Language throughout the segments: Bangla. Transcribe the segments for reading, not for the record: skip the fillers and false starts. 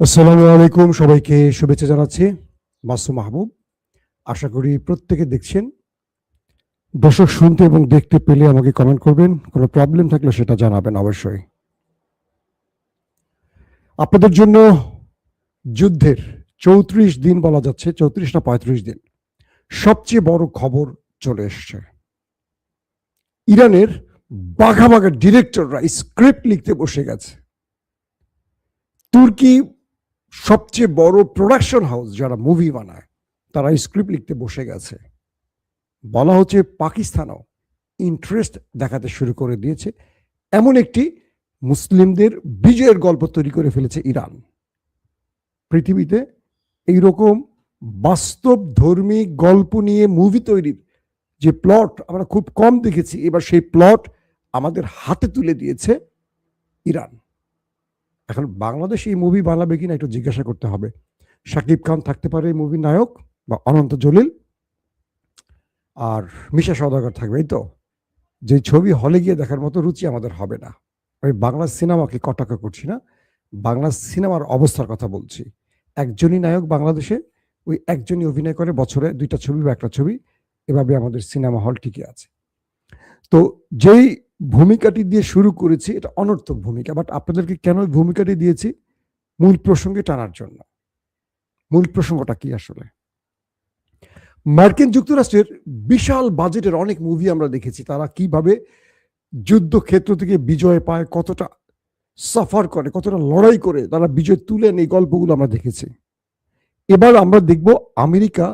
আসসালামু আলাইকুম, সবাইকে শুভেচ্ছা জানাচ্ছি। মাসুম মাহবুব। আশা করি প্রত্যেকে দেখছেন। দর্শক শুনতে এবং দেখতে পেলে আমাকে কমেন্ট করবেন, কোনো প্রবলেম থাকলে সেটা জানাবেন অবশ্যই। আপনাদের জন্য যুদ্ধের ৩৪ দিন বলা যাচ্ছে, ৩৪ না ৩৫ দিন, সবচেয়ে বড় খবর চলে এসছে। ইরানের বাঘা বাঘা ডিরেক্টররা স্ক্রিপ্ট লিখতে বসে গেছে। তুর্কি সবচেয়ে বড় প্রোডাকশন হাউস যারা মুভি বানায়, তারা স্ক্রিপ্ট লিখতে বসে গেছে। বলা হচ্ছে পাকিস্তানও ইন্টারেস্ট দেখাতে শুরু করে দিয়েছে। এমন একটি মুসলিমদের বিজয়ের গল্প তৈরি করে ফেলেছে ইরান। পৃথিবীতে এইরকম বাস্তব ধর্মী গল্প নিয়ে মুভি তৈরির যে প্লট আমরা খুব কম দেখেছি, এবার সেই প্লট আমাদের হাতে তুলে দিয়েছে ইরান। এখন বাংলাদেশ এই মুভি বানাবে কিনা একটু জিজ্ঞাসা করতে হবে। শাকিব খান থাকতে পারে এই মুভির নায়ক, বা অনন্ত জলিল, আর মিশা সওদাগর থাকবে। এই তো, যে ছবি হলে গিয়ে দেখার মতো রুচি আমাদের হবে না। আমি বাংলা সিনেমাকে কটাক্ষ করছি না, বাংলা সিনেমার অবস্থার কথা বলছি। একজনই নায়ক বাংলাদেশে, ওই একজনই অভিনয় করে বছরে 2টা ছবি বা 1টা ছবি, এভাবে আমাদের সিনেমা হল টিকে আছে। তো যেই ভূমিকাটি দিয়ে শুরু করেছি, এটা অনর্থক ভূমিকা, বাট আপনাদেরকে কেন ভূমিকাটি দিয়েছি, মূল প্রসঙ্গে টানার জন্য। মূল প্রসঙ্গটা কি আসলে? মার্কিন যুক্তরাষ্ট্রের বিশাল বাজেটের অনেক মুভি আমরা দেখেছি, তারা কিভাবে যুদ্ধক্ষেত্র থেকে বিজয় পায়, কতটা সাফার করে, কতটা লড়াই করে তারা বিজয় তুলে নেই, গল্পগুলো আমরা দেখেছি। এবার আমরা দেখব আমেরিকা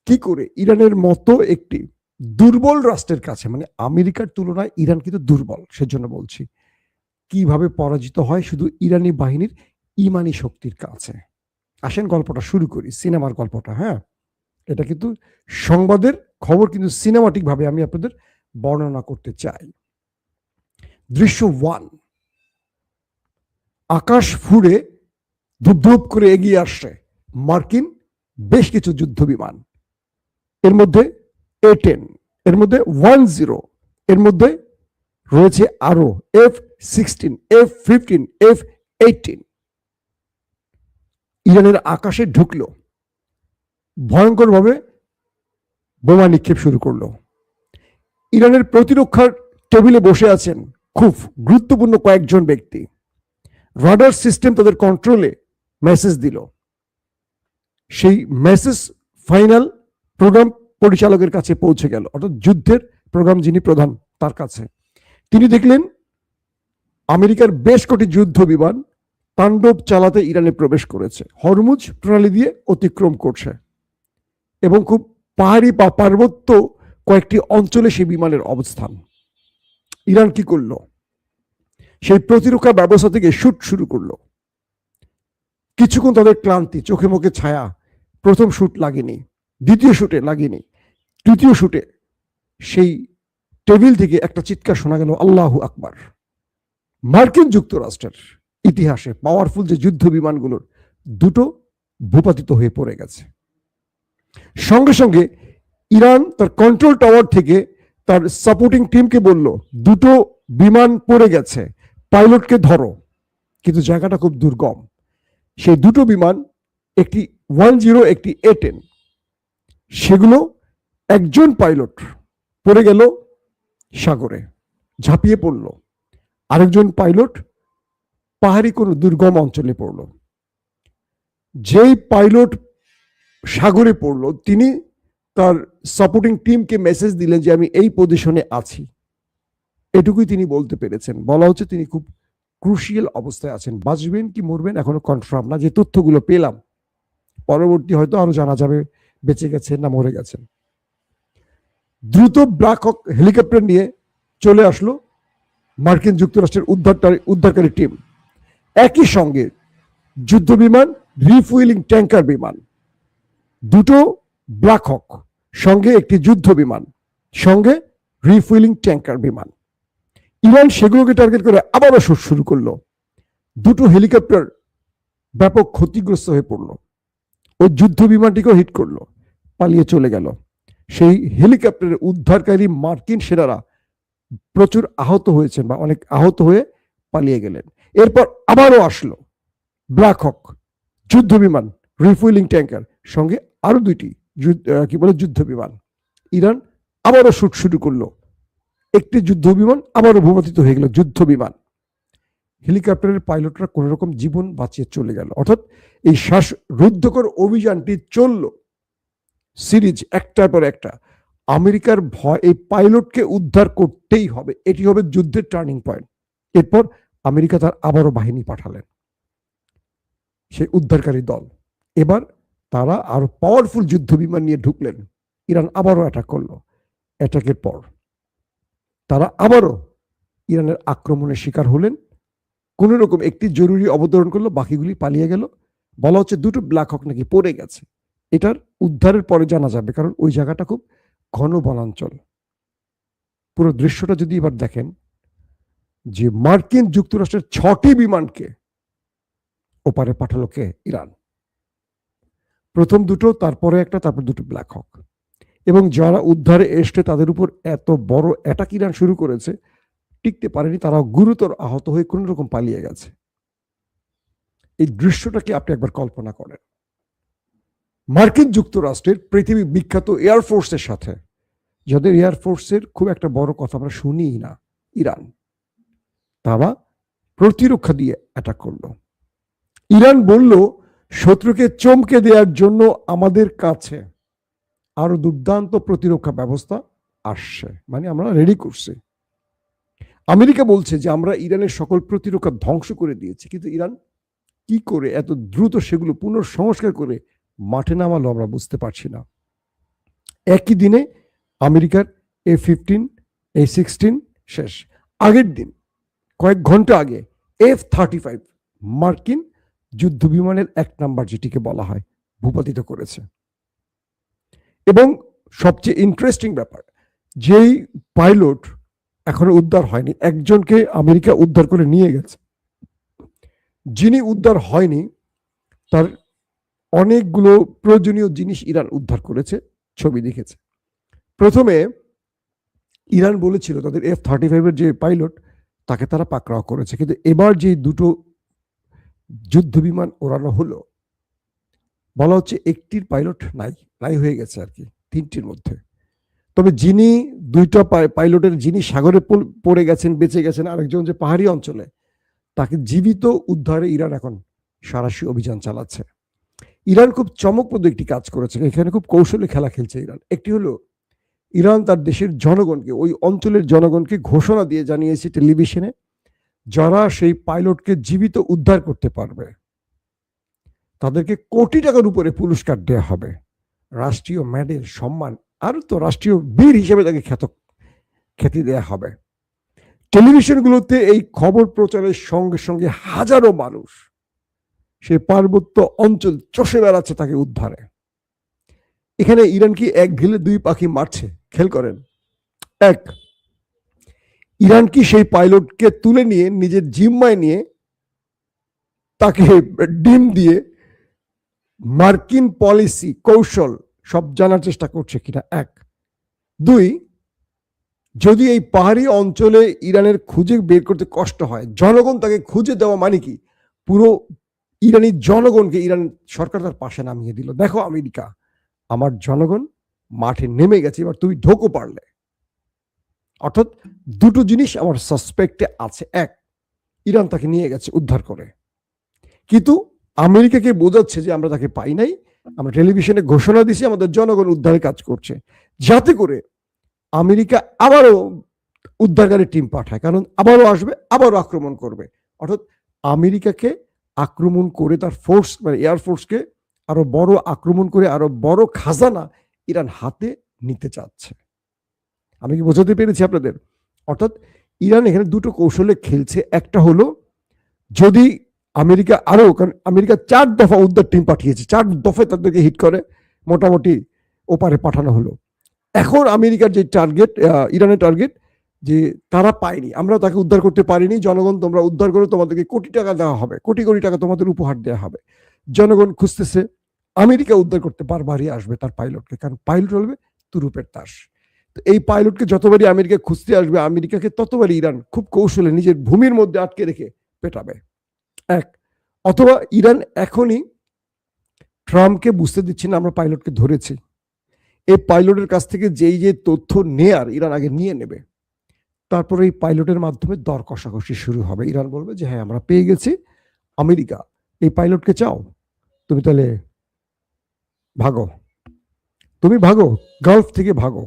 কি করে ইরানের মতো একটি দুর্বল রাষ্ট্রের কাছে, মানে আমেরিকার তুলনায় ইরান কিন্তু দুর্বল, সেজন্য বলছি, কিভাবে পরাজিত হয় শুধু ইরানি বাহিনীর ইমানি শক্তির কাছে। আসেন গল্পটা শুরু করি, সিনেমার গল্পটা। হ্যাঁ, এটা কিন্তু সংবাদের খবর, কিন্তু সিনেমাটিক ভাবে আমি আপনাদের বর্ণনা করতে চাই। দৃশ্য 1, আকাশ ফুঁড়ে ধূপ ধূপ করে এগিয়ে আসছে মার্কিন বেশ কিছু যুদ্ধ বিমান। এর মধ্যে A-10, এর মধ্যে 10, এর মধ্যে রয়েছে আরো F-16, F-15, F-18। ইরানের আকাশে ঢুকলো, ভয়ঙ্করভাবে বোমা নিক্ষেপ শুরু করলো। ইরানের প্রতিরক্ষার টেবিলে বসে আছেন খুব গুরুত্বপূর্ণ কয়েকজন ব্যক্তি। রাডার সিস্টেম তাদের কন্ট্রোলে মেসেজ দিল। সেই মেসেজ ফাইনাল প্রোগ্রাম পরিচালকের কাছে পৌঁছে গেল, অর্থাৎ যুদ্ধের প্রোগ্রাম যিনি প্রধান তার কাছে। তিনি দেখলেন আমেরিকার বেশ কটি যুদ্ধ বিমান তাণ্ডব চালাতে ইরানে প্রবেশ করেছে, হরমুজ প্রণালী দিয়ে অতিক্রম করছে, এবং খুব পাহাড়ি বা পার্বত্য কয়েকটি অঞ্চলে সেই বিমানের অবস্থান। ইরান কি করলো? সেই প্রতিরক্ষা ব্যবস্থা থেকে শুট শুরু করলো। কিছুক্ষণ তাদের ক্লান্তি, চোখে মুখে ছায়া। প্রথম শুট লাগেনি, দ্বিতীয় শুটে লাগেনি, তৃতীয় শুটে সেই টেবিল থেকে একটা চিৎকার শোনা গেল, আল্লাহু আকবার। মার্কিন যুক্তরাষ্ট্রের ইতিহাসে পাওয়ারফুল যে যুদ্ধ বিমানগুলোর দুটো ভূপাতিত হয়ে পড়ে গেছে। সঙ্গে সঙ্গে ইরান তার কন্ট্রোল টাওয়ার থেকে তার সাপোর্টিং টিমকে বলল, দুটো বিমান পড়ে গেছে, পাইলটকে ধরো। কিন্তু জায়গাটা খুব দুর্গম। সেই দুটো বিমান, একটি 10, একটি A-10, সেগুলো একজন পাইলট পড়ে গেল সাগরে, ঝাঁপিয়ে পড়ল। আরেকজন পাইলট পাহাড়ি কোনো দুর্গম অঞ্চলে পড়ল। যেই পাইলট সাগরে পড়ল, তিনি তার সাপোর্টিং টিমকে মেসেজ দিলেন যে আমি এই পজিশনে আছি। এটুকুই তিনি বলতে পেরেছেন। বলা হচ্ছে তিনি খুব ক্রুশিয়াল অবস্থায় আছেন, বাঁচবেন কি মরবেন এখনো কনফার্ম না। যে তথ্যগুলো পেলাম, পরবর্তী হয়তো আরো জানা যাবে বেঁচে গেছেন না মরে গেছেন। দ্রুত ব্ল্যাক হক হেলিকপ্টার নিয়ে চলে আসলো মার্কিন যুক্তরাষ্ট্রের উদ্ধারকারী টিম। একই সঙ্গে যুদ্ধ বিমান, রিফুয়েলিং ট্যাঙ্কার বিমান, দুটো ব্ল্যাক হক, সঙ্গে একটি যুদ্ধ বিমান, সঙ্গে রিফুয়েলিং ট্যাঙ্কার বিমান। ইরান সেগুলোকে টার্গেট করে আবারও শুট শুরু করলো। দুটো হেলিকপ্টার ব্যাপক ক্ষতিগ্রস্ত হয়ে পড়লো। ওই যুদ্ধ বিমানটিকেও হিট করলো, পালিয়ে চলে গেল। সেই হেলিকপ্টারের উদ্ধারকারী মার্কিন সেনারা প্রচুর আহত হয়েছেন বা অনেক আহত হয়ে পালিয়ে গেলেন। এরপর আবারও আসলো ব্ল্যাক হক, যুদ্ধ বিমান, রিফুয়েলিং ট্যাঙ্কার, সঙ্গে আরো 2টি যুদ্ধ বিমান। ইরান আবারও শুট শুরু করলো। একটি যুদ্ধ বিমান আবারও ভূপাতিত হয়ে গেল, যুদ্ধ বিমান। হেলিকপ্টারের পাইলটরা কোন রকম জীবন বাঁচিয়ে চলে গেল। অর্থাৎ এই শ্বাসরুদ্ধকর অভিযানটি চলল, সিরিজ একটার পর একটা। আমেরিকার ভয়, এই পাইলটকে উদ্ধার করতেই হবে, এটি হবে যুদ্ধের টার্নিং পয়েন্ট। এরপর আমেরিকা তার আবারও বাহিনী পাঠালেন, সেই উদ্ধারকারী দল। এবার তারা আরো পাওয়ারফুল যুদ্ধ বিমান নিয়ে ঢুকলেন। ইরান আবারও অ্যাটাক করলো। অ্যাটাকের পর তারা আবারও ইরানের আক্রমণের শিকার হলেন। কোন রকম একটি জরুরি অবতরণ করলো, বাকিগুলি পালিয়ে গেল। বলা হচ্ছে 2টো ব্ল্যাক হক নাকি পড়ে গেছে। এটার উদ্ধারের পরে জানা যাবে, কারণ ওই জায়গাটা খুব ঘন বনাঞ্চল। পুরো দৃশ্যটা যদি এবার দেখেন, যে মার্কিন যুক্তরাষ্ট্রের 6টি বিমানকে ওপারে পাঠালো কে? ইরান। প্রথম 2টো, তারপরে একটা, তারপর 2টো ব্ল্যাক হক। এবং যারা উদ্ধারে এসে তাদের উপর এত বড় অ্যাটাক ইরান শুরু করেছে, টিকতে পারেনি, তারাও গুরুতর আহত হয়ে কোন রকম পালিয়ে গেছে। এই দৃশ্যটাকে আপনি একবার কল্পনা করেন। মার্কিন যুক্তরাষ্ট্রের পৃথিবী বিখ্যাত এয়ারফোর্সের সাথে, যাদের এয়ারফোর্সের খুব একটা বড় কথা আমরা শুনিই না, ইরান, তারা প্রতিরক্ষা দিয়ে অ্যাটাক করলো। ইরান বলল, শত্রুকে চমকে দেওয়ার জন্য আমাদের কাছে আরো দুর্দান্ত প্রতিরক্ষা ব্যবস্থা আসছে, মানে আমরা রেডি করছি। আমেরিকা বলছে যে আমরা ইরানের সকল প্রতিরক্ষা ধ্বংস করে দিয়েছি, কিন্তু ইরান কি করে এত দ্রুত সেগুলো পুনঃসংস্কার করে মাঠে নামালো আমরা বুঝতে পারছি না। একই দিনে আমেরিকার F-15, A-16 শেষ। আগের দিন, কয়েক ঘন্টা আগে, F-35 মার্কিন যুদ্ধ বিমানের 1 নাম্বার, যেটিকে বলা হয়, ভূপাতিত করেছে। এবং সবচেয়ে ইন্টারেস্টিং ব্যাপার, যেই পাইলট এখনো উদ্ধার হয়নি, একজনকে আমেরিকা উদ্ধার করে নিয়ে গেছে। যিনি উদ্ধার হয়নি, তার অনেকগুলো প্রয়োজনীয় জিনিস ইরান উদ্ধার করেছে, ছবি দেখেছে। প্রথমে ইরান বলেছিল তাদের F-35 যে পাইলট, তাকে তারা পাকড়াও করেছে, কিন্তু এবার যে 2টো যুদ্ধ বিমান ওড়ানো হলো, বলা হচ্ছে একটির পাইলট নাই হয়ে গেছে আর কি, 3টির মধ্যে। তবে যিনি 2টা পাইলটের, যিনি সাগরে পড়ে গেছেন, বেঁচে গেছেন, আরেকজন যে পাহাড়ি অঞ্চলে, তাকে জীবিত উদ্ধারে ইরান এখন সাঁড়াশি অভিযান চালাচ্ছে। ইরান খুব চমকপ্রদ একটি কাজ করেছে, এখানে খুব কৌশলী খেলা খেলছে ইরান। একটি হলো, ইরান তার দেশের জনগণকে, ওই অঞ্চলের জনগণকে ঘোষণা দিয়ে জানিয়েছে টেলিভিশনে, যারা সেই পাইলটকে জীবিত উদ্ধার করতে পারবে তাদেরকে কোটি টাকার উপরে পুরস্কার দেওয়া হবে, রাষ্ট্রীয় মেডেল, সম্মান, আর তো রাষ্ট্রীয় বীর হিসেবে তাকে খ্যাতি দেওয়া হবে। টেলিভিশনগুলোতে এই খবর প্রচারের সঙ্গে সঙ্গে হাজারো মানুষ সেই পার্বত্য অঞ্চল চষে বেড়াচ্ছে তাকে উদ্ধারে। এখানে ইরান কি 1 ঢিলে 2 পাখি মারছে? খেয়াল করেন। 1, ইরান কি সেই পাইলটকে তুলে নিয়ে নিজের জিম্মায় নিয়ে তাকে ডিম দিয়ে মার্কিন পলিসি, কৌশল সব জানার চেষ্টা করছে কিনা? 1। 2, যদি এই পাহাড়ি অঞ্চলে ইরানের খুঁজে বের করতে কষ্ট হয়, জনগণ তাকে খুঁজে দেওয়া মানে কি, পুরো ইরানি জনগণকে ইরান সরকার তার পাশে নামিয়ে দিল। দেখো আমেরিকা, আমার জনগণ মাঠে নেমে গেছে, এবার তুমি ঢোকো পারলে। অর্থাৎ 2টো জিনিস আমার সাসপেক্টে আছে। 1, ইরান তাকে নিয়ে গেছে উদ্ধার করে, কিন্তু আমেরিকাকে বোঝাচ্ছে যে আমরা তাকে পাই নাই, আমরা টেলিভিশনে ঘোষণা দিছি আমাদের জনগণ উদ্ধারে কাজ করছে, যাতে করে আমেরিকা আবারও উদ্ধারকারী টিম পাঠায়, কারণ আবারও আসবে, আবারও আক্রমণ করবে। অর্থাৎ আমেরিকাকে আক্রমণ করে তার ফোর্স, মানে এয়ারফোর্সকে আরো বড় আক্রমণ করে আরো বড় খাজানা ইরান হাতে নিতে চাচ্ছে। আমি কি বোঝাতে পেরেছি আপনাদের? অর্থাৎ ইরান এখানে 2টো কৌশলে খেলছে। একটা হলো, যদি আমেরিকা আরো, কারণ আমেরিকা 4 দফা উদ্ধার টিম পাঠিয়েছে, 4 দফায় তাদেরকে হিট করে মোটামুটি ওপারে পাঠানো হলো। এখন আমেরিকার যে টার্গেট, ইরানের টার্গেট, যে তারা পায়নি, আমরা তাকে উদ্ধার করতে পারিনি, জনগণ তোমরা উদ্ধার করে তোমাদেরকে কোটি টাকা দেওয়া হবে, কোটি কোটি টাকা তোমাদের উপহার দেওয়া হবে। জনগণ খুঁজতেছে, আমেরিকা উদ্ধার করতে বারবারই আসবে তার পাইলটকে, কারণ পাইলট হলবে তুরুপের তাস। তো এই পাইলটকে যতবারই আমেরিকা খুঁজতে আসবে, আমেরিকাকে ততবারই ইরান খুব কৌশলে নিজের ভূমির মধ্যে আটকে রেখে পেটাবে। 1, অথবা ইরান এখনই ট্রাম্পকে বুঝতে দিচ্ছি না আমরা পাইলটকে ধরেছি। এই পাইলটের কাছ থেকে যেই যে তথ্য নেয়ার ইরান আগে নিয়ে নেবে, তারপরে এই পাইলটের মাধ্যমে দর কষাকষি শুরু হবে। ইরান বলবে যে হ্যাঁ আমরা পেয়ে গেছি, আমেরিকা এই পাইলটকে চাও, তুমি তাহলে ভাগো, তুমি ভাগো, গালফ থেকে ভাগো।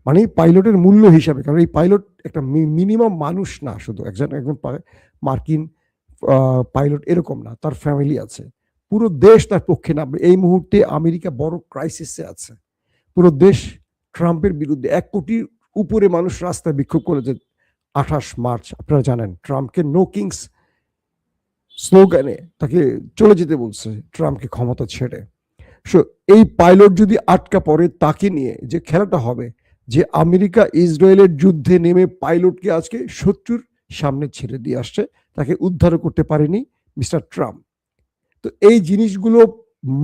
মানে পাইলটের মূল্য হিসাবে, কারণ এই পাইলট একটা মিনিমাম মানুষ না, শুধু একজন একজন মার্কিন পাইলট এরকম না, তার ফ্যামিলি আছে, পুরো দেশ তার পক্ষে নামবে। এই মুহূর্তে আমেরিকা বড় ক্রাইসিসে আছে, পুরো দেশ ট্রাম্পের বিরুদ্ধে। 1 কোটির উপরে মানুষ রাস্তায় বিক্ষোভ করেছে 28 মার্চ। আপনারা জানেন ট্রাম্পকে নো কিংস স্লোগানে তাকে চলে যেতে বলছে, ট্রাম্পকে ক্ষমতা ছেড়ে। সো এই পাইলট যদি আটকা পড়ে, তাকে নিয়ে যে খেলাটা হবে, যে আমেরিকা ইসরায়েলের যুদ্ধে নেমে পাইলটকে আজকে শত্রুর সামনে ছেড়ে দিয়ে আসছে, তাকে উদ্ধার করতে পারেনি মিস্টার ট্রাম্প। তো এই জিনিসগুলো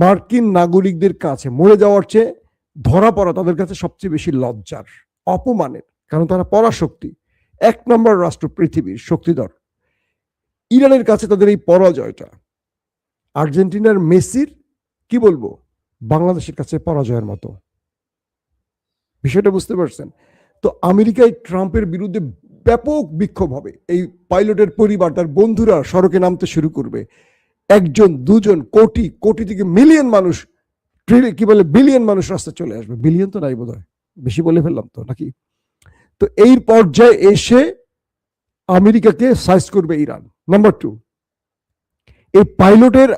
মার্কিন নাগরিকদের কাছে মরে যাওয়ার চেয়ে ধরা পড়া তাদের কাছে সবচেয়ে বেশি লজ্জার, অপমানের, কারণ তারা পরাশক্তি, 1 নম্বর রাষ্ট্র পৃথিবীর শক্তিধর। ইরানের কাছে তাদের এই পরাজয়টা আর্জেন্টিনার মেসির কি বলবো, বাংলাদেশের কাছে পরাজয়ের মতো। বিষয়টা বুঝতে পারছেন? তো আমেরিকায় ট্রাম্পের বিরুদ্ধে ব্যাপক বিক্ষোভ হবে। এই পাইলটের পরিবার, তার বন্ধুরা সড়কে নামতে শুরু করবে। 1 জন 2 জন, কোটি কোটি থেকে মিলিয়ন মানুষ, কি বলে বিলিয়ন মানুষ রাস্তায় চলে আসবে। বিলিয়ন তো নাই বোধহয়, বেশি বলে ফেললাম তো নাকি? তো এই পর্যায়ে এসে আমেরিকাকে সাইজ করবে ইরান। নাম্বার 2, এই পাইলটের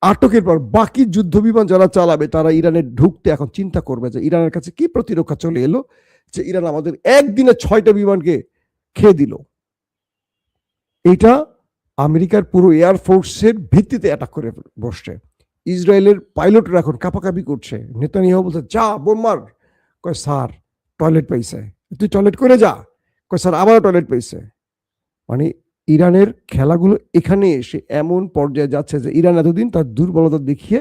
আটকের পর বাকি যুদ্ধ বিমান যারা চালাবে তারা ইরানে ঢুকতে এখন চিন্তা করবে যে ইরানের কাছে কি প্রতিরক্ষা চলে এলো যে ইরান আমাদের একদিনে 6টা বিমানকে খেয়ে দিল। এটা আমেরিকার পুরো এয়ারফোর্সের ভিত্তিতে অ্যাটাক করে বসছে। ইসরায়েলের পাইলটরা এখন কাঁপাকাঁপি করছে। নেতানিয়াহু বলছে যা বোম মার, কয় স্যার টয়লেট পাইছে, তুই টয়লেট করে যা, কয় স্যার আবারও টয়লেট পাইছে। মানে ইরানের খেলাগুলো এখানে এসে এমন পর্যায়ে যাচ্ছে যে ইরান এতদিন তার দুর্বলতা দেখিয়ে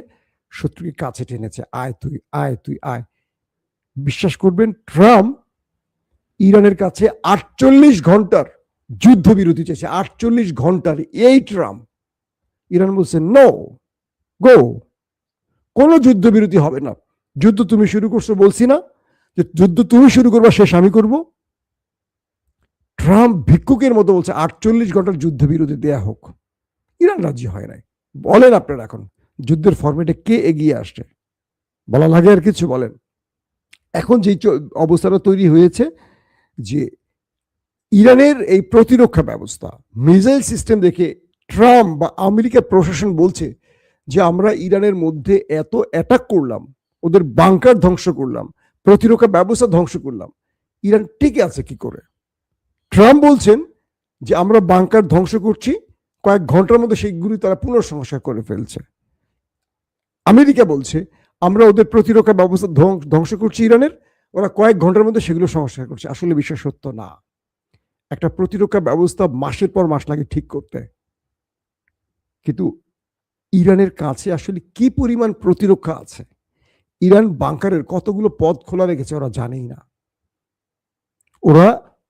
শত্রুকে কাছে টেনেছে, আয় তুই আয়, তুই আয়। বিশ্বাস করবেন, ট্রাম্প ইরানের কাছে 48 ঘন্টার যুদ্ধবিরতি চেয়েছে, 48 ঘন্টার। এই ট্রাম্প, ইরান বলছে নো গো, কোনো যুদ্ধবিরতি হবে না। যুদ্ধ তুমি শুরু করছো, বলছি না যে যুদ্ধ তুমি শুরু করবা, শেষ আমি করব। ট্রাম্প ভিক্ষুকের মতো বলছে 48 ঘন্টার যুদ্ধবিরতি দেয়া হোক। ইরান রাজি হয় নাই। বলেন আপনারা এখন যুদ্ধের ফরম্যাটে কে এগিয়ে আসছে? বলা লাগে আর কিছু? বলেন। এখন যে অবস্থাটা তৈরি হয়েছে যে ইরানের এই প্রতিরক্ষা ব্যবস্থা, মিসাইল সিস্টেম দেখে ট্রাম্প বা আমেরিকার প্রশাসন বলছে যে আমরা ইরানের মধ্যে এত অ্যাটাক করলাম, ওদের বাংকার ধ্বংস করলাম, প্রতিরক্ষা ব্যবস্থা ধ্বংস করলাম, ইরান টিকে আছে কি করে? ট্রাম্প বলছেন যে আমরা বাংকার ধ্বংস করছি, কয়েক ঘন্টার মধ্যে সেইগুলি তারা পুনঃসংস্কার করে ফেলছে। আমেরিকা বলছে আমরা ওদের প্রতিরক্ষা ব্যবস্থা ধ্বংস করছি ইরানের, ওরা কয়েক ঘন্টার মধ্যে সেগুলো সংস্কার করছে। আসলে বিষয় সত্য না। একটা প্রতিরক্ষা ব্যবস্থা মাসের পর মাস লাগে ঠিক করতে। কিন্তু ইরানের কাছে আসলে কি পরিমাণ প্রতিরক্ষা আছে, ইরান বাংকারের কতগুলো পথ খোলা রেখেছে ওরা জানেই না। ওরা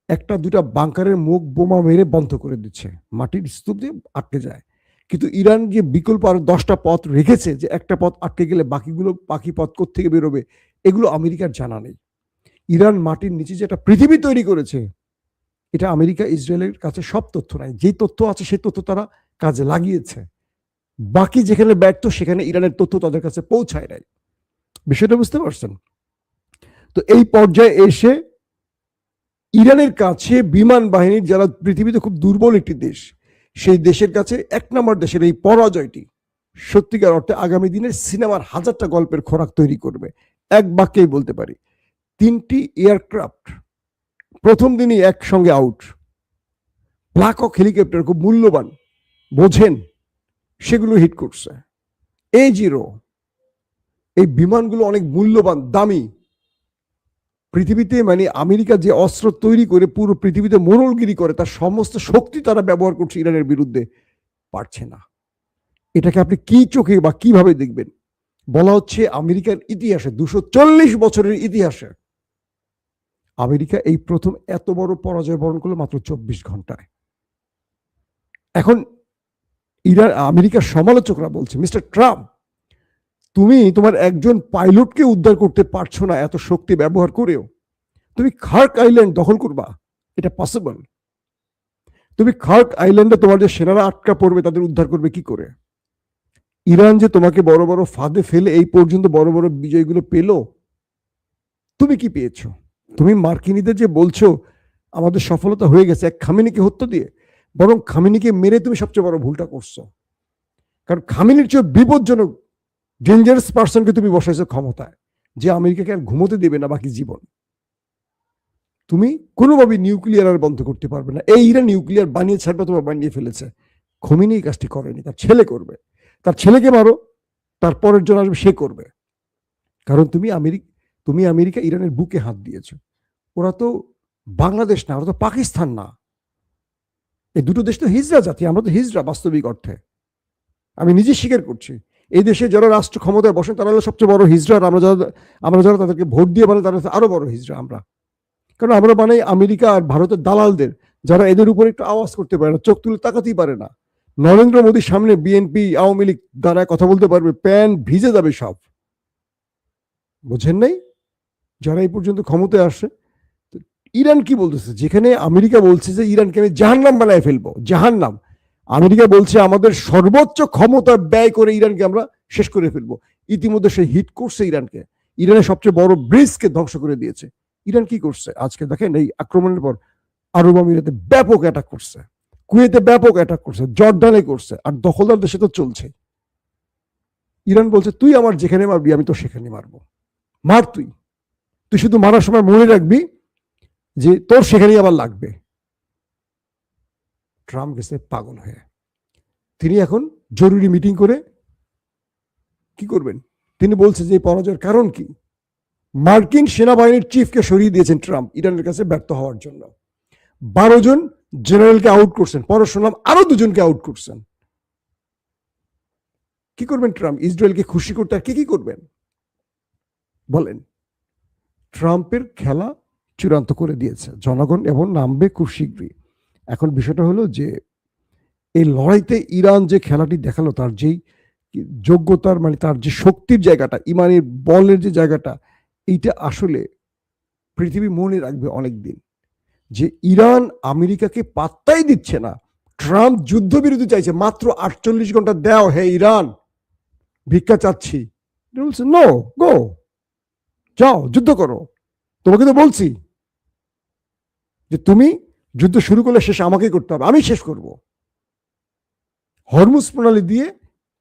1-2টা বাংকারের মুখ বোমা মেরে বন্ধ করে দিচ্ছে, মাটির স্তূপ দিয়ে আটকে যায়। কিন্তু ইরান যে বিকল্প আর 10টা পথ রেখেছে, যে একটা পথ আটকে গেলে বাকি পথ কোত্থেকে বেরোবে, এগুলো আমেরিকার জানা নেই। ইরান মাটির নিচে যে একটা পৃথিবী তৈরি করেছে, এটা আমেরিকা ইসরায়েলের কাছে সব তথ্য নাই। যে তথ্য আছে সেই তথ্য তারা কাজে লাগিয়েছে, বাকি যেখানে ব্যর্থ সেখানে ইরানের তথ্য তাদের কাছে পৌঁছায় নাই। বিষয়টা বুঝতে পারছেন? তো এই পর্যায়ে এসে ইরানের কাছে বিমান বাহিনীর, যারা পৃথিবীতে খুব দুর্বল একটি দেশ, সেই দেশের কাছে 1 নম্বর দেশের এই পরাজয়টি সত্যিকার অর্থে আগামী দিনের সিনেমার 1000টা গল্পের খোরাক তৈরি করবে। এক বাক্যেই বলতে পারি, 3টি এয়ারক্রাফট প্রথম দিনই একসঙ্গে আউট। ব্ল্যাক হক হেলিকপ্টার খুব মূল্যবান, বোঝেন, সেগুলো হিট করছে। A0, এই বিমানগুলো অনেক মূল্যবান, দামি। পৃথিবীতে মানে আমেরিকা যে অস্ত্র তৈরি করে পুরো পৃথিবীতে মোড়লগিরি করে, তার সমস্ত শক্তি তারা ব্যবহার করছে ইরানের বিরুদ্ধে, পারছে না। এটাকে আপনি কি চোখে বা কিভাবে দেখবেন? বলা হচ্ছে আমেরিকার ইতিহাসে, 240 বছরের ইতিহাসে আমেরিকা এই প্রথম এত বড় পরাজয় বরণ করলো মাত্র 24 ঘন্টায়। এখন আমেরিকার সমালোচকরা বলছে, মিস্টার ট্রাম্প, তুমি তোমার একজন পাইলটকে উদ্ধার করতে পারছো না এত শক্তি ব্যবহার করেও, তুমি খার্ক আইল্যান্ড দখল করবা? এটা পসিবল? তুমি খার্ক আইল্যান্ডে তোমার যে সেনারা আটকা পড়বে তাদের উদ্ধার করবে কি করে? ইরান যে তোমাকে বড় বড় ফাঁদে ফেলে এই পর্যন্ত বড় বড় বিজয়গুলো পেল, তুমি কি পেয়েছো? তুমি মার্কিনীদের যে বলছো আমাদের সফলতা হয়ে গেছে এক খামেনিকে হত্যা দিয়ে, বরং খামেনিকে মেরে তুমি সবচেয়ে বড় ভুলটা করছো। কারণ খামেনির চেয়ে বিপজ্জনক ডেঞ্জারাস পার্সনকে তুমি বসাইছো ক্ষমতায়, যে আমেরিকাকে আর ঘুমোতে দেবে না বাকি জীবন। তুমি কোনোভাবে নিউক্লিয়ার আর বন্ধ করতে পারবে না। এই ইরান নিউক্লিয়ার বানিয়ে ছাড়বে, তোমার বানিয়ে ফেলেছে। খোমেনি এই কাজটি করেনি, তার ছেলে করবে। তার ছেলেকে মারো, তারপরের জন আসবে, সে করবে। কারণ তুমি আমেরিকা ইরানের বুকে হাত দিয়েছো। ওরা তো বাংলাদেশ না, ওরা তো পাকিস্তান না। এই দুটো দেশ তো হিজড়া জাতি, আমরা তো হিজড়া বাস্তবিক অর্থে। আমি নিজে স্বীকার করছি, এই দেশে যারা রাষ্ট্র ক্ষমতায় বসেন তারা হলো সবচেয়ে বড় হিজড়া। আর আমরা যারা তাদেরকে ভোট দিয়ে বানাই তারা আরো বড় হিজড়া আমরা। কারণ আমরা বানাই আমেরিকা আর ভারতের দালালদের, যারা এদের উপর একটু আওয়াজ করতে পারে না, চোখ তুলে তাকাতেই পারে না। নরেন্দ্র মোদীর সামনে বিএনপি আওয়ামী লীগ দ্বারা কথা বলতে পারবে, প্যান ভিজে যাবে সব। বোঝেন নাই? যারা এই পর্যন্ত ক্ষমতায় আসে। ইরান কি বলতেছে? যেখানে আমেরিকা বলছে যে ইরানকে আমি জাহান্নাম বানায় ফেলবো, জাহান্নাম, আমেরিকা বলছে আমাদের সর্বোচ্চ ক্ষমতা ব্যয় করে ইরানকে আমরা শেষ করে ফেলবো। ইতিমধ্যে সে হিট করছে ইরানকে, ইরানের সবচেয়ে বড় ব্রিজকে ধ্বংস করে দিয়েছে। ইরান কি করছে আজকে দেখেন, এই আক্রমণের পর আরব আমিরাতে ব্যাপক অ্যাটাক করছে, কুয়েতে ব্যাপক অ্যাটাক করছে, জর্ডানে করছে, আর দখলদার দেশে তো চলছে। ইরান বলছে তুই আমার যেখানে মারবি আমি তো সেখানে মারবো, মার তুই, তুই শুধু মারার সময় মনে রাখবি যে তোর সেখানেই আবার লাগবে। ট্রাম্প গেছে পাগল হয়ে। তিনি এখন জরুরি মিটিং করে কি করবেন? তিনি বলছে যে পরাজয়ের কারণ কি। মার্কিন সেনাবাহিনীর চিফকে সরিয়ে দিয়েছেন ট্রাম্প ইরানের কাছে ব্যর্থ হওয়ার জন্য। 12 জন জেনারেলকে আউট করছেন, পরে শুনলাম আরো 2 জনকে আউট করছেন। কি করবেন ট্রাম্প? ইসরায়েলকে খুশি করতে আর কি করবেন বলেন? ট্রাম্পের খেলা চূড়ান্ত করে দিয়েছে জনগণ এবং নামবে খুব শীঘ্রই। এখন বিষয়টা হলো যে এই লড়াইতে ইরান যে খেলাটি দেখালো, তার যেই যোগ্যতার মানে তার যে শক্তির জায়গাটা, ইমানের বলের যে জায়গাটা, এইটা আসলে পৃথিবী মনে রাখবে অনেকদিন। যে ইরান আমেরিকাকে পাত্তাই দিচ্ছে না। ট্রাম্প যুদ্ধবিরতি চাইছে, মাত্র 48 ঘন্টা দাও হে ইরান, ভিক্ষা চাচ্ছি। বলছে নো, গো, যাও যুদ্ধ করো। তোমাকে তো বলছি যে তুমি যুদ্ধ শুরু করলে শেষ আমাকেই করতে হবে, আমি শেষ করব। হরমুজ প্রণালী দিয়ে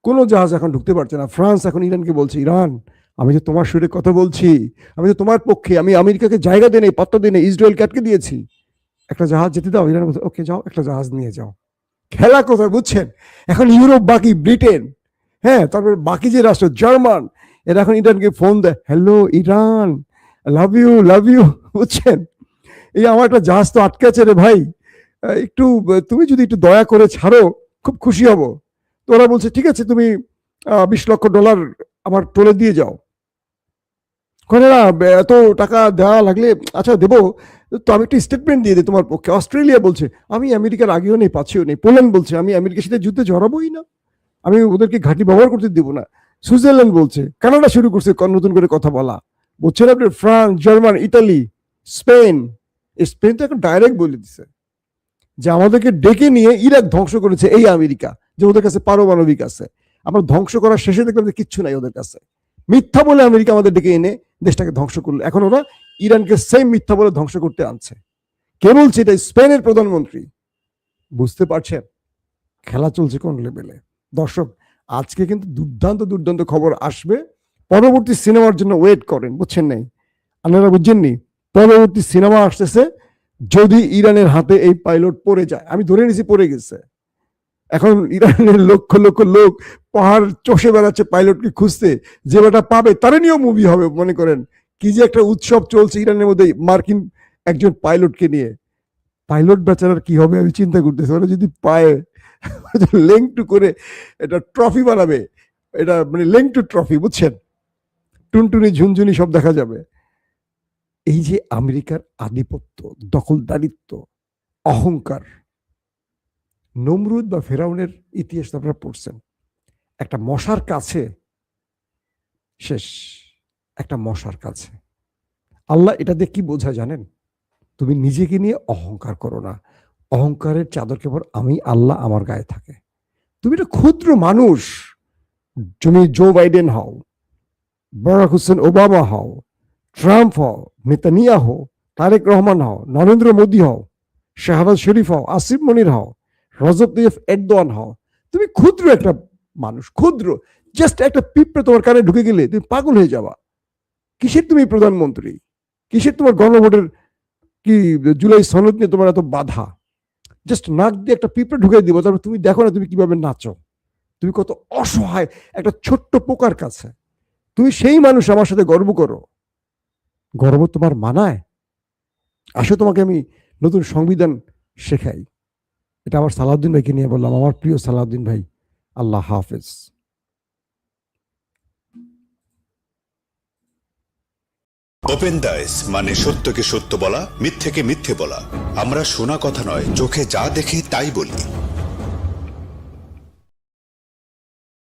কোনো জাহাজ এখন ঢুকতে পারছে না। ফ্রান্স এখন ইরানকে বলছে, ইরান আমি তো তোমার সুরে কথা বলছি, আমি তো তোমার পক্ষে, আমি আমেরিকাকে জায়গা দেনে পাত্তা দেনে ইসরায়েলকে আটকে দিয়েছি, একটা জাহাজ যেতে দাও। ইরান বলছে ওকে যাও, একটা জাহাজ নিয়ে যাও। খেলা কোথায় বুঝছেন? এখন ইউরোপ বাকি, ব্রিটেন, হ্যাঁ, তারপরে বাকি যে রাষ্ট্র জার্মান, এরা এখন ইরানকে ফোন দেয়, hello Iran, love you love you, বুঝছেন? এই আমার একটা জাহাজ তো আটকে আছে রে ভাই, একটু তুমি যদি একটু দয়া করে ছাড়ো খুব খুশি হব। তো ওরা বলছে ঠিক আছে, তুমি $20 লক্ষ আমার টোলে দিয়ে যাও। করে না, এত টাকা দেওয়া লাগলে আচ্ছা দেবো, তো আমি একটা স্টেটমেন্ট দিয়ে দিই তোমার পক্ষে। অস্ট্রেলিয়া বলছে আমি আমেরিকার আগেও নেই পাছেও নেই। পোল্যান্ড বলছে আমি আমেরিকার সাথে যুদ্ধে জড়াবোই না, আমি ওদেরকে ঘাঁটি ব্যবহার করতে দেবো না। সুইজারল্যান্ড বলছে, কানাডা শুরু করছে নতুন করে কথা বলা, বলছেন আপনি, France, German, Italy, Spain. Spain তো এখন ডাইরেক্ট বলে দিছে যে আমাদেরকে ডেকে নিয়ে ইরাক ধ্বংস করেছে এই আমেরিকা, যে ওদের কাছে পারমাণবিক আছে। আমরা ধ্বংস করার শেষে দেখলাম যে কিচ্ছু নাই ওদের কাছে। মিথ্যা বলে আমেরিকা আমাদের ডেকে এনে দেশটাকে ধ্বংস করলো। এখন ওরা ইরানকে সেম মিথ্যা বলে ধ্বংস করতে আনছে। কে বলছে? এটা স্পেনের প্রধানমন্ত্রী। বুঝতে পারছেন খেলা চলছে কোন লেভেলে? দর্শক, আজকে কিন্তু দুর্দান্ত দুর্দান্ত খবর আসবে। পরবর্তী সিনেমার জন্য ওয়েট করেন, বুঝছেন নাই? আপনারা বুঝছেননি? পরবর্তী সিনেমা আসতেছে। যদি ইরানের হাতে এই পাইলট পড়ে যায়, আমি ধরে নিছি পড়ে গেছে, এখন ইরানের লক্ষ লক্ষ লোক পাহাড় চষে বেড়াচ্ছে পাইলটকে খুঁজতে, যে বেটা পাবে তারে নিয়েও মুভি হবে। মনে করেন কি যে একটা উৎসব চলছে ইরানের মধ্যে মার্কিন একজন পাইলটকে নিয়ে। পাইলট বেচারার কি হবে আমি চিন্তা করতেছি। ওরা যদি পায় লেংটু করে এটা ট্রফি বানাবে, এটা মানে লেংটু ট্রফি, বুঝছেন? টুনটুনি ঝুনঝুনি সব দেখা যাবে। এই যে আমেরিকার আধিপত্য, দখলদারিত্ব, অহংকার, নমরুদ বা ফেরাউনের ইতিহাস আপনারা পড়ছেন। একটা মশার কাছে শেষ, একটা মশার কাছে। আল্লাহ এটা দিয়ে কি বোঝায় জানেন? তুমি নিজেকে নিয়ে অহংকার করো না। অহংকারের চাদর কেবল আমি আল্লাহ আমার গায়ে থাকে। তুমি একটা ক্ষুদ্র মানুষ। তুমি জো বাইডেন হও, বারাক হোসেন ওবামা হও, ট্রাম্প হও, নেতানিয়াহু, তারেক রহমান হও, নরেন্দ্র মোদী হও, শাহবাজ শরীফ হও, আসিফ মনির হও, রজব তৈয়ব এরদোয়ান হও, তুমি ক্ষুদ্র একটা মানুষ, ক্ষুদ্র। জাস্ট একটা পিঁপড়ে তোমার কানে ঢুকে গেলে তুমি পাগল হয়ে যাবা। কিসের তুমি প্রধানমন্ত্রী? কিসের তোমার গণভোটের কি জুলাই সনদ নিয়ে তোমার এত বাধা? জাস্ট নাক দিয়ে একটা পিঁপড়ে ঢুকে দিব, তারপর তুমি দেখো না তুমি কিভাবে নাচো। তুমি কত অসহায় একটা ছোট্ট পোকার কাছে। তুমি সেই মানুষ, আমার সাথে গর্ব করো। গর্ব তোমার মানায়? আসো তোমাকে আমি নতুন সংবিধান শেখাই। এটা আমার সালাউদ্দিন ভাইকে নিয়ে বললাম, আমার প্রিয় সালাউদ্দিন ভাই। আল্লাহ হাফেজ। ওপেন দাইস মানে সত্যকে সত্য বলা, মিথ্যেকে মিথ্যে বলা। আমরা শোনা কথা নয়, চোখে যা দেখি তাই বলি।